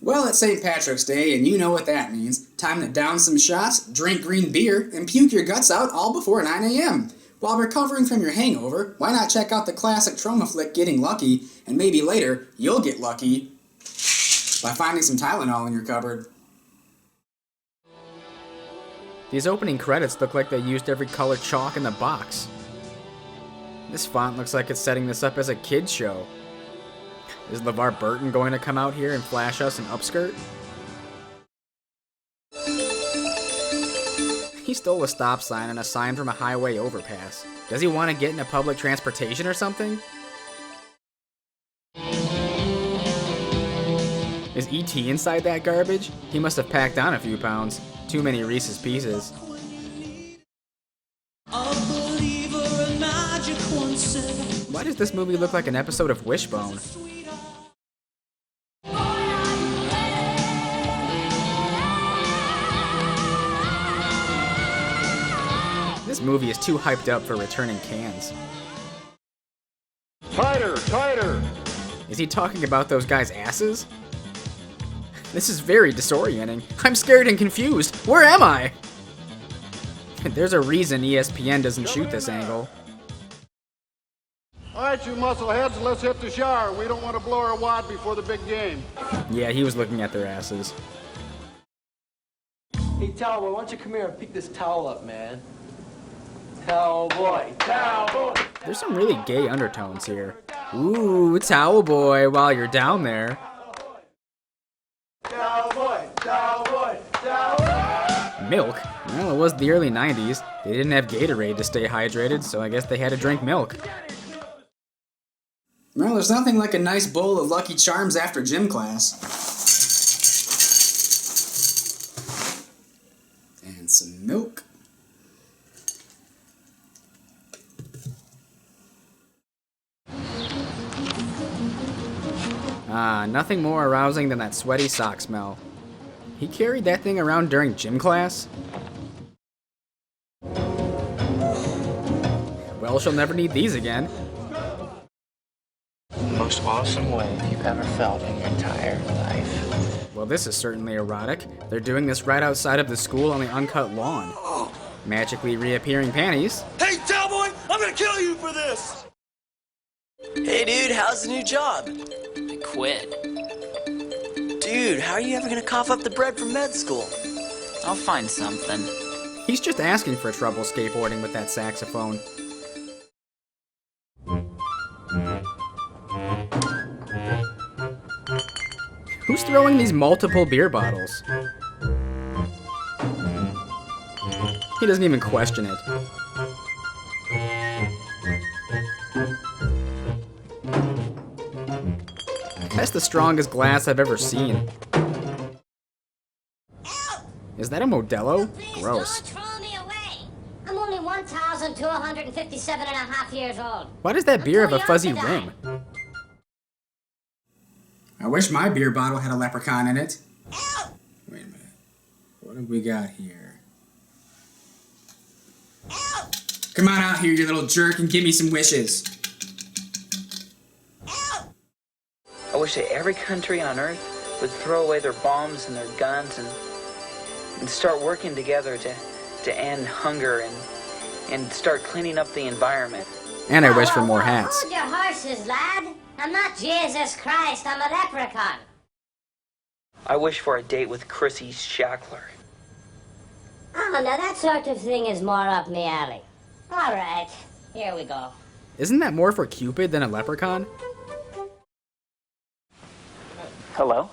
Well, it's St. Patrick's Day, and you know what that means. Time to down some shots, drink green beer, and puke your guts out all before 9 a.m. While recovering from your hangover, why not check out the classic Troma flick Getting Lucky, and maybe later, you'll get lucky by finding some Tylenol in your cupboard. These opening credits look like they used every colored chalk in the box. This font looks like it's setting this up as a kid's show. Is LeVar Burton going to come out here and flash us an upskirt? He stole a stop sign and a sign from a highway overpass. Does he want to get into public transportation or something? Is E.T. inside that garbage? He must have packed on a few pounds. Too many Reese's Pieces. Why does this movie look like an episode of Wishbone? This movie is too hyped up for returning cans. Tighter, tighter! Is he talking about those guys' asses? This is very disorienting. I'm scared and confused. Where am I? There's a reason ESPN doesn't shoot this angle. All right, you muscleheads, let's hit the shower. We don't want to blow our wad before the big game. Yeah, he was looking at their asses. Hey, towel boy, why don't you come here and pick this towel up, man? Towel boy, towel boy. There's some really gay undertones here. Ooh, towel boy, while you're down there. Towel boy, towel boy, towel boy. Milk? Well, it was the early 90s. They didn't have Gatorade to stay hydrated, so I guess they had to drink milk. Well, there's nothing like a nice bowl of Lucky Charms after gym class. And some milk. Ah, nothing more arousing than that sweaty sock smell. He carried that thing around during gym class? Well, she'll never need these again. Most awesome wave you've ever felt in your entire life. Well, this is certainly erotic. They're doing this right outside of the school on the uncut lawn. Magically reappearing panties. Hey, cowboy! I'm gonna kill you for this! Hey, dude, how's the new job? I quit. Dude, how are you ever gonna cough up the bread from med school? I'll find something. He's just asking for trouble skateboarding with that saxophone. Who's throwing these multiple beer bottles? He doesn't even question it. That's the strongest glass I've ever seen. Is that a Modelo? Gross. Don't throw me away. I'm only 1,257 and a half years old. Why does that beer have a fuzzy rim? I wish my beer bottle had a leprechaun in it. Wait a minute. What have we got here? Come on out here, you little jerk, and give me some wishes. I wish that every country on Earth would throw away their bombs and their guns and start working together to end hunger and start cleaning up the environment. And I wish for more hats. Hold your horses, lad. I'm not Jesus Christ, I'm a leprechaun. I wish for a date with Chrissy Shackler. Oh, now that sort of thing is more up me alley. All right, here we go. Isn't that more for Cupid than a leprechaun? Hello?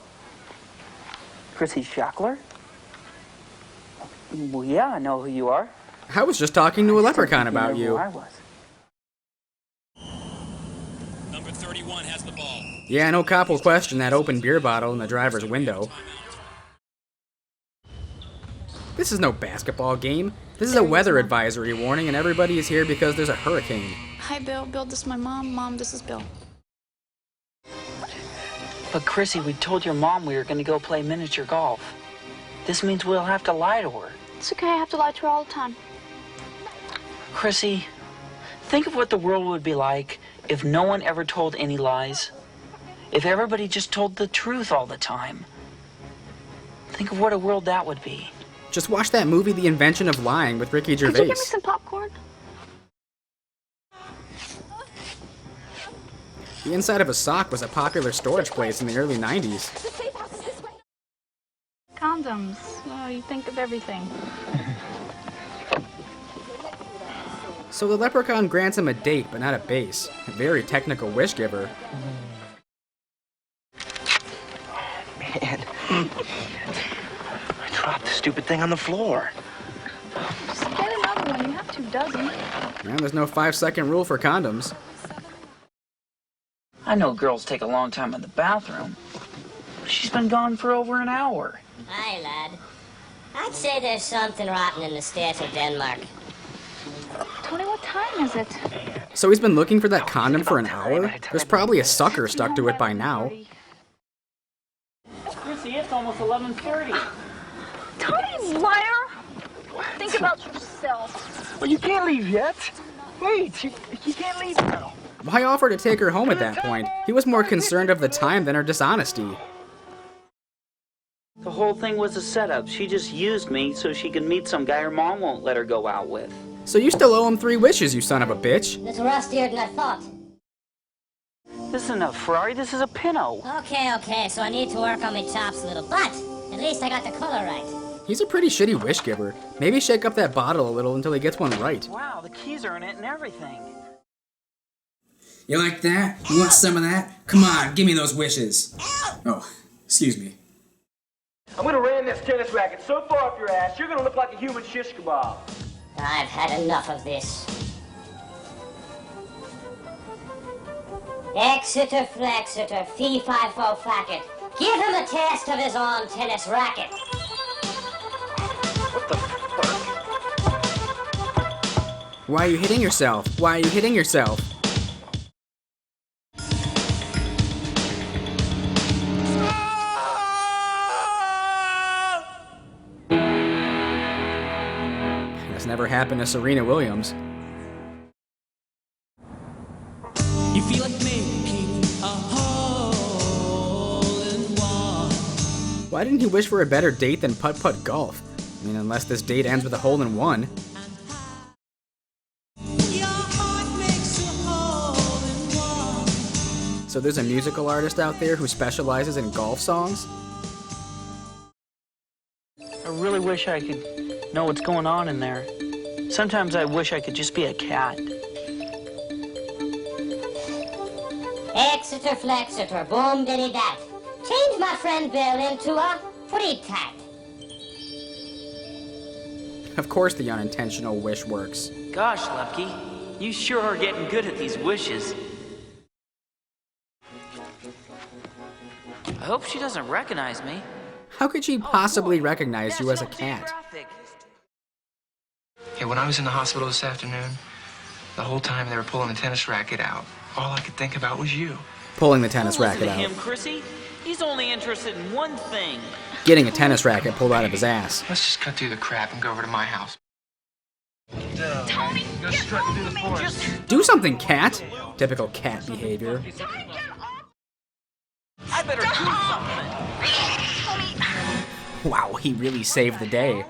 Chrissy Shackler? Well, yeah, I know who you are. I was just talking to a leprechaun about Who you. I was. Number 31 has the ball. Yeah, no cop will question that open beer bottle in the driver's window. This is no basketball game. This is a weather advisory warning, and everybody is here because there's a hurricane. Hi, Bill. Bill, this is my mom. Mom, this is Bill. But Chrissy, we told your mom we were going to go play miniature golf. This means we'll have to lie to her. It's okay. I have to lie to her all the time. Chrissy, think of what the world would be like if no one ever told any lies. If everybody just told the truth all the time. Think of what a world that would be. Just watch that movie The Invention of Lying with Ricky Gervais. Could you get me some popcorn? The inside of a sock was a popular storage place in the early 90s. Condoms. Oh, you think of everything. So the leprechaun grants him a date, but not a base. A very technical wish giver. Man. I dropped the stupid thing on the floor. Just get another one. You have 2 dozen. And there's no 5-second rule for condoms. I know girls take a long time in the bathroom. She's been gone for over an hour. Aye, lad. I'd say there's something rotten in the state of Denmark. Tony, what time is it? So he's been looking for that condom for an hour? There's probably a sucker stuck to it by now. Chrissy, it's almost 11:30. Tony, liar! Think about yourself. Well, you can't leave yet. Wait, you can't leave now. Why offer to take her home at that point? He was more concerned of the time than her dishonesty. The whole thing was a setup. She just used me so she could meet some guy her mom won't let her go out with. So you still owe him 3 wishes, you son of a bitch. It's rustier than I thought. This isn't a Ferrari, this is a Pinto. Okay, so I need to work on my chops a little, but at least I got the color right. He's a pretty shitty wish giver. Maybe shake up that bottle a little until he gets one right. Wow, the keys are in it and everything. You like that? You want some of that? Come on, give me those wishes. Oh, excuse me. I'm gonna ram this tennis racket so far up your ass, you're gonna look like a human shish kebab. I've had enough of this. Exeter, Flexeter, fee, fi, fo, fack it. Give him a taste of his own tennis racket. What the fuck? Why are you hitting yourself? Why are you hitting yourself? That's never happened to Serena Williams. You feel like making a hole in one. Why didn't he wish for a better date than putt-putt golf? I mean, unless this date ends with a hole in one. Your heart makes a hole in one. So there's a musical artist out there who specializes in golf songs? I really wish I could know what's going on in there. Sometimes I wish I could just be a cat. Exeter, Flexeter, boom, diddy, dat. Change my friend Bill into a free tat. Of course the unintentional wish works. Gosh, Lepke, you sure are getting good at these wishes. I hope she doesn't recognize me. How could she possibly recognize you as a cat? Hey, when I was in the hospital this afternoon, the whole time they were pulling the tennis racket out, all I could think about was you. Pulling the tennis Don't listen racket to out. him, Chrissy. He's only interested in one thing. Getting a tennis racket pulled out of his ass. Let's just cut through the crap and go over to my house. Tony, Go strutting through the forest. Do something, cat! Typical cat behavior. I better do something. Wow, he really saved the day.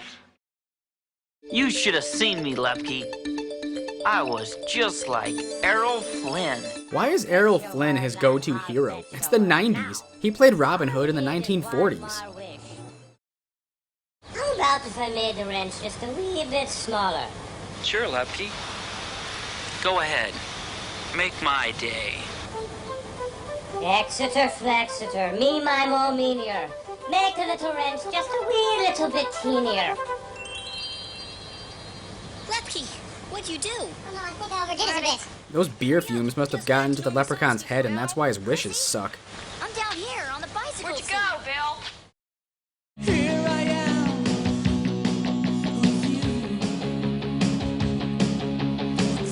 You should have seen me, Lepke. I was just like Errol Flynn. Why is Errol Flynn his go-to hero? It's the 90s. He played Robin Hood in the 1940s. How about if I made the wrench just a wee bit smaller? Sure, Lepke. Go ahead. Make my day. Exeter, Flexeter, me, my, mo, meanier. Make the little wrench just a wee little bit teenier. Lepke, what'd you do? Oh, no, I think I overdid it a bit. Those beer fumes must have gotten to the leprechaun's head, and that's why his wishes suck. I'm down here on the bicycle. Where'd you go, Bill? Here I am with you.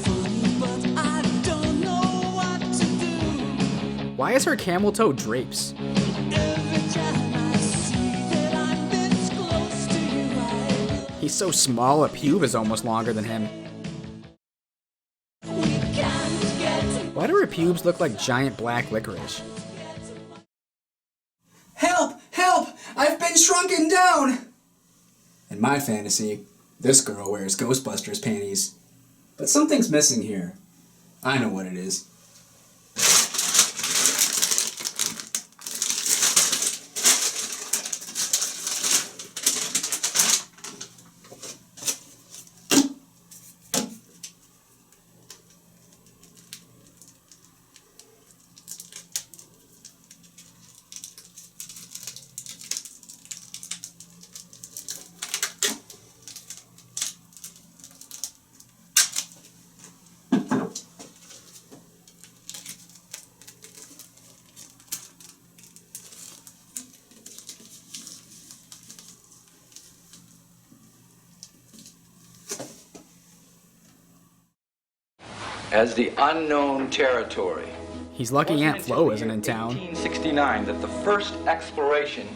Funny, but I don't know what to do. Why is her camel toe drapes? Every time I see that I'm this close to you, He's so small, a pube is almost longer than him. Why do her pubes look like giant black licorice? Help! Help! I've been shrunk looking down! In my fantasy, this girl wears Ghostbusters panties. But something's missing here. I know what it is. As the unknown territory. He's lucky Aunt Flo isn't in town. 1869 that the first exploration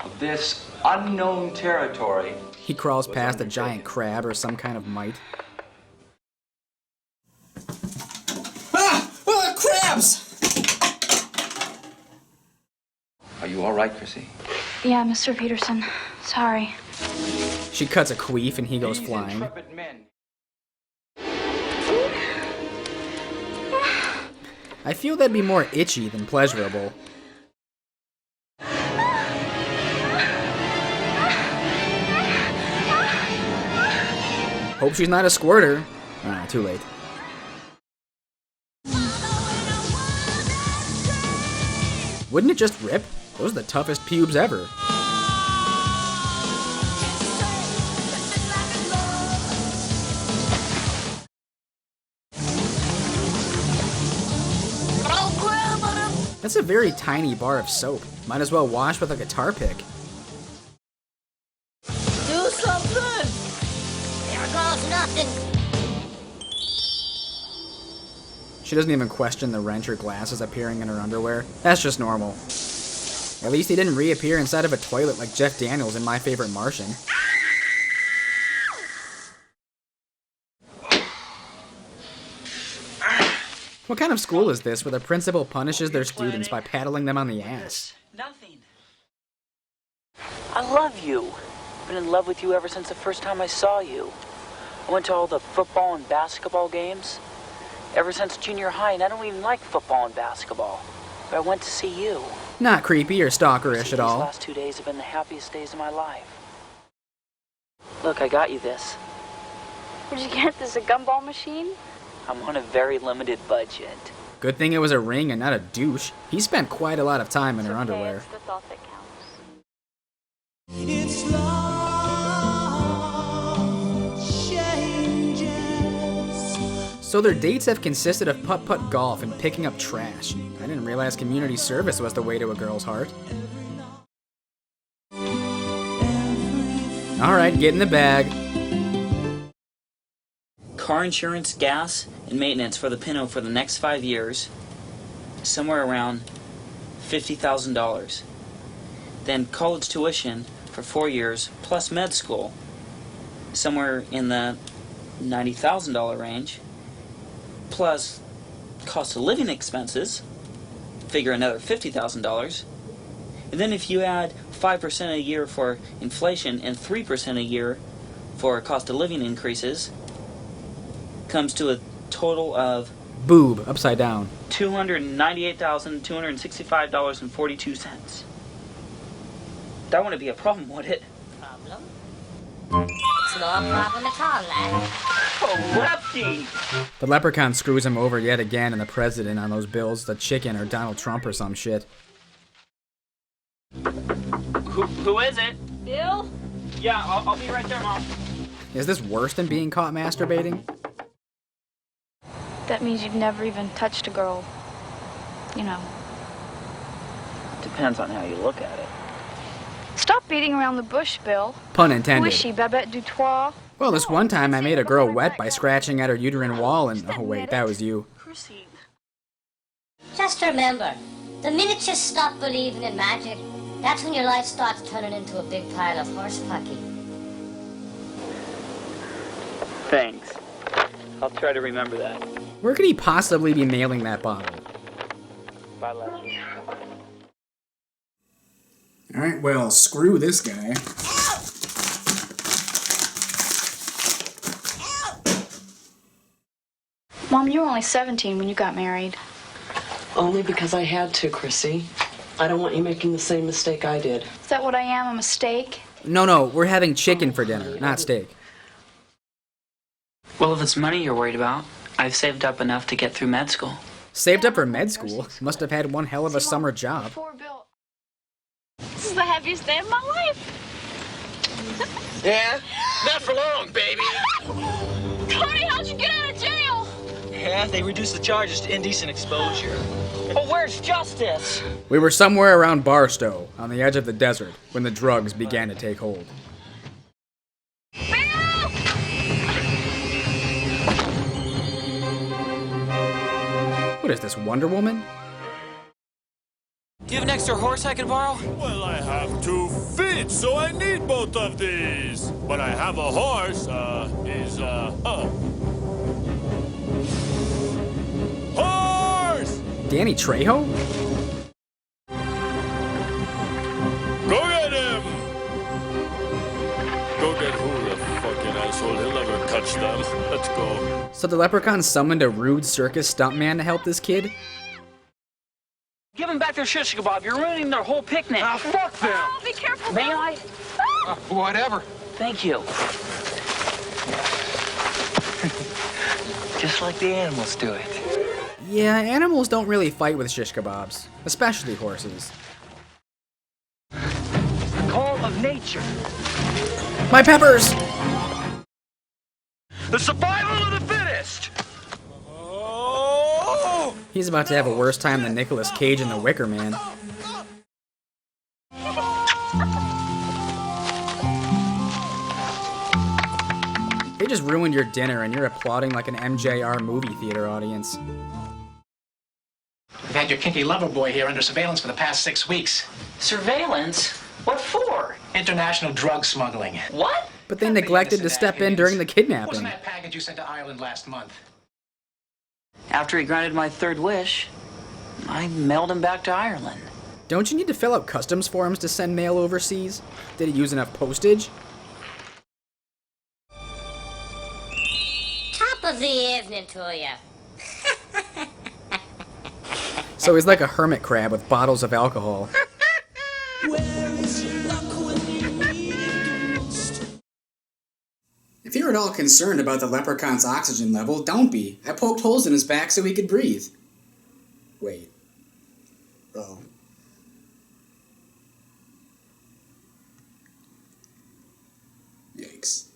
of this unknown territory. He crawls past a giant crab or some kind of mite. Crabs! Are you all right, Chrissy? Yeah, Mr. Peterson. Sorry. She cuts a queef and he goes flying. I feel that'd be more itchy than pleasurable. Hope she's not a squirter. Ah, too late. Wouldn't it just rip? Those are the toughest pubes ever. That's a very tiny bar of soap. Might as well wash with a guitar pick. Do something! There goes nothing. She doesn't even question the wrench or glasses appearing in her underwear. That's just normal. At least he didn't reappear inside of a toilet like Jeff Daniels in My Favorite Martian. What kind of school is this where the principal punishes their students by paddling them on the ass? Nothing. I love you. I've been in love with you ever since the first time I saw you. I went to all the football and basketball games ever since junior high, and I don't even like football and basketball. But I went to see you. Not creepy or stalkerish at all. These last 2 days have been the happiest days of my life. Look, I got you this. Where'd you get this? A gumball machine? I'm on a very limited budget. Good thing it was a ring and not a douche. He spent quite a lot of time in her underwear. It's the thought that counts. It's love changes. So their dates have consisted of putt-putt golf and picking up trash. I didn't realize community service was the way to a girl's heart. Alright, get in the bag. Car insurance, gas, and maintenance for the Pinto for the next 5 years, somewhere around $50,000. Then college tuition for 4 years, plus med school, somewhere in the $90,000 range, plus cost of living expenses, figure another $50,000. And then if you add 5% a year for inflation and 3% a year for cost of living increases, comes to a total of Boob, upside down. $298,265.42. That wouldn't be a problem, would it? Problem? It's no problem at all, lad. Oh, Lefty! The leprechaun screws him over yet again, and the president on those bills, the chicken or Donald Trump or some shit. Who is it? Bill? Yeah, I'll be right there, Mom. Is this worse than being caught masturbating? That means you've never even touched a girl. You know. Depends on how you look at it. Stop beating around the bush, Bill. Pun Who intended. is she, Babette Dutoit? Well, this one time I made a girl wet by scratching at her uterine wall and... Oh wait, that was you. Just remember, the minute you stop believing in magic, that's when your life starts turning into a big pile of horse pucky. Thanks. I'll try to remember that. Where could he possibly be mailing that bottle? Bye, Lefty. Alright, well, screw this guy. Mom, you were only 17 when you got married. Only because I had to, Chrissy. I don't want you making the same mistake I did. Is that what I am, a mistake? No, we're having chicken for dinner, not steak. Well, if it's money you're worried about, I've saved up enough to get through med school. Saved up for med school? Must have had one hell of a summer job. This is the heaviest day of my life. Yeah? Not for long, baby. Cody, how'd you get out of jail? Yeah, they reduced the charges to indecent exposure. But where's justice? We were somewhere around Barstow, on the edge of the desert, when the drugs began to take hold. What is this, Wonder Woman? Do you have an extra horse I could borrow? Well, I have 2 feet, so I need both of these. But I have a horse, Horse! Danny Trejo? Go get him! Go get who, the fucking asshole? He'll never catch them. Let's go. So the leprechaun summoned a rude circus stuntman to help this kid? Give them back their shish kebab. You're ruining their whole picnic. Ah, fuck them! Oh, be careful. May I? Whatever. Thank you. Just like the animals do it. Yeah, animals don't really fight with shish kebabs, especially horses. Call of nature. My peppers! The survival of the fittest! He's about to have a worse time than Nicolas Cage in The Wicker Man. They just ruined your dinner and you're applauding like an MJR movie theater audience. We've had your kinky lover boy here under surveillance for the past 6 weeks. Surveillance? What for? International drug smuggling. What? But they neglected to step in during the Wasn't kidnapping. that package you sent to Ireland last month? After he granted my third wish, I mailed him back to Ireland. Don't you need to fill out customs forms to send mail overseas? Did he use enough postage? Top of the evening to you. So he's like a hermit crab with bottles of alcohol. If you're at all concerned about the leprechaun's oxygen level, don't be. I poked holes in his back so he could breathe. Wait. Oh. Yikes.